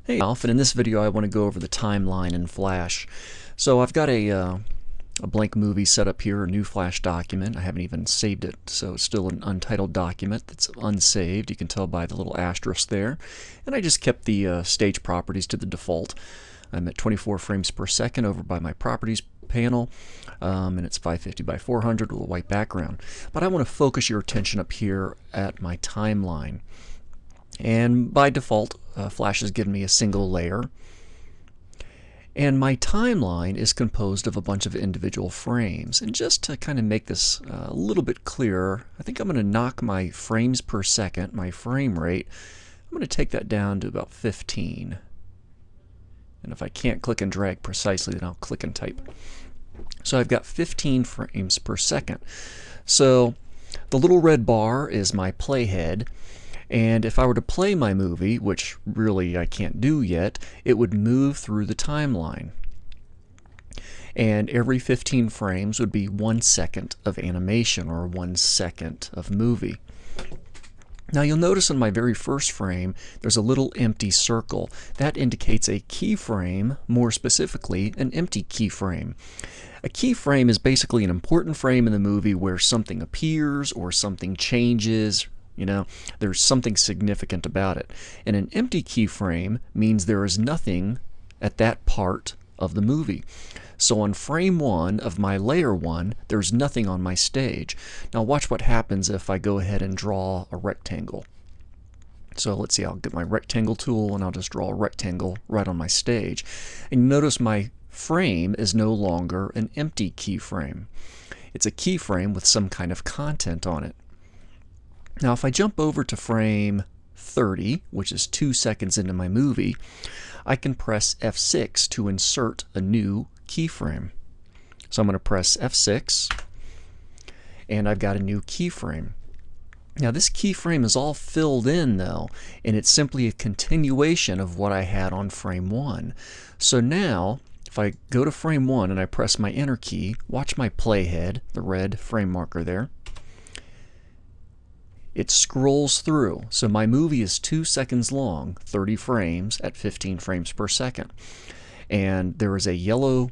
Hey Alf, and in this video I want to go over the timeline in Flash. So I've got a blank movie set up here, a new Flash document. I haven't even saved it, so it's still an untitled document that's unsaved. You can tell by the little asterisk there. And I just kept the stage properties to the default. I'm at 24 frames per second over by my properties panel, and it's 550 by 400 with a white background. But I want to focus your attention up here at my timeline. And by default, Flash has given me a single layer. And my timeline is composed of a bunch of individual frames. And just to kind of make this a little bit clearer, I think I'm going to knock my frames per second, my frame rate, I'm going to take that down to about 15. And if I can't click and drag precisely, then I'll click and type. So I've got 15 frames per second. So the little red bar is my playhead. And if I were to play my movie, which really I can't do yet, it would move through the timeline. And every 15 frames would be 1 second of animation, or 1 second of movie. Now you'll notice in my very first frame there's a little empty circle. That indicates a keyframe, more specifically an empty keyframe. A keyframe is basically an important frame in the movie where something appears or something changes. You know, there's something significant about it. And an empty keyframe means there is nothing at that part of the movie. So on frame 1 of my layer 1, there's nothing on my stage. Now watch what happens if I go ahead and draw a rectangle. So let's see, I'll get my rectangle tool and I'll just draw a rectangle right on my stage. And you notice my frame is no longer an empty keyframe. It's a keyframe with some kind of content on it. Now if I jump over to frame 30, which is 2 seconds into my movie, I can press F6 to insert a new keyframe. So I'm going to press F6, and I've got a new keyframe. Now this keyframe is all filled in though, and it's simply a continuation of what I had on frame 1. So now, if I go to frame 1 and I press my Enter key, watch my playhead, the red frame marker there. It scrolls through. So my movie is 2 seconds long, 30 frames at 15 frames per second. And there is a yellow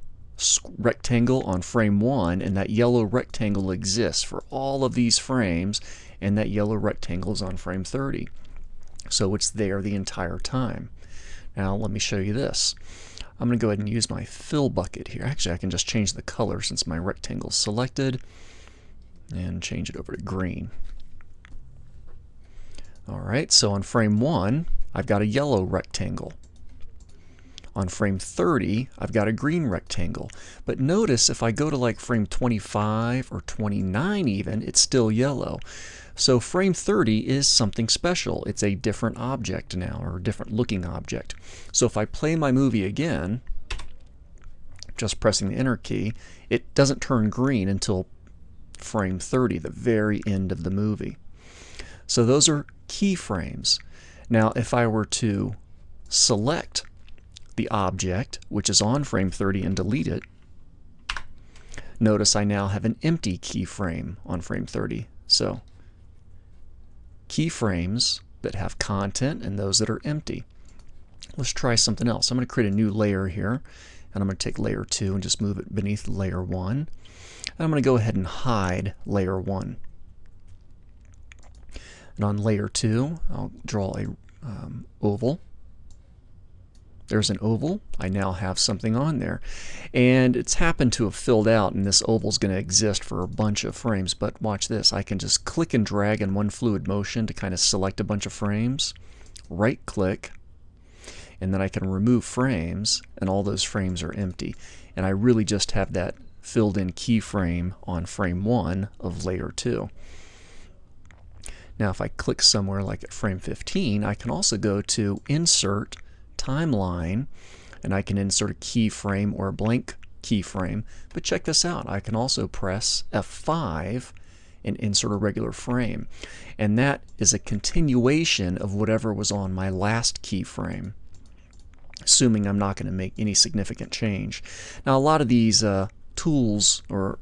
rectangle on frame 1, and that yellow rectangle exists for all of these frames, and that yellow rectangle is on frame 30. So it's there the entire time. Now let me show you this. I'm going to go ahead and use my fill bucket here. Actually, I can just change the color since my rectangle is selected and change it over to green. Alright, so on frame 1, I've got a yellow rectangle. On frame 30, I've got a green rectangle. But notice if I go to like frame 25 or 29 even, it's still yellow. So frame 30 is something special. It's a different object now, or a different looking object. So if I play my movie again, just pressing the Enter key, it doesn't turn green until frame 30, the very end of the movie. So those are keyframes. Now if I were to select the object which is on frame 30 and delete it, notice I now have an empty keyframe on frame 30. So keyframes that have content and those that are empty. Let's try something else. I'm going to create a new layer here, and I'm going to take layer 2 and just move it beneath layer 1. And I'm going to go ahead and hide layer 1. And on layer 2, I'll draw a oval. There's an oval. I now have something on there. And it's happened to have filled out, and this oval is going to exist for a bunch of frames. But watch this. I can just click and drag in one fluid motion to kind of select a bunch of frames. Right click. And then I can remove frames, and all those frames are empty. And I really just have that filled in keyframe on frame 1 of layer 2. Now if I click somewhere like at frame 15, I can also go to Insert Timeline, and I can insert a keyframe or a blank keyframe. But check this out. I can also press F5 and insert a regular frame. And that is a continuation of whatever was on my last keyframe, assuming I'm not going to make any significant change. Now a lot of these tools or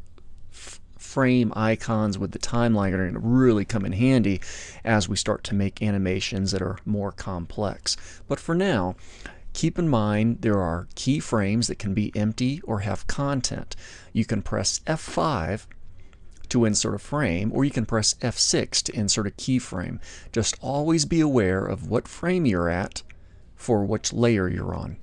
frame icons with the timeline are going to really come in handy as we start to make animations that are more complex. But for now, Keep in mind there are keyframes that can be empty or have content. You can press F5 to insert a frame, or you can press F6 to insert a keyframe. Just always be aware of what frame you're at for which layer you're on.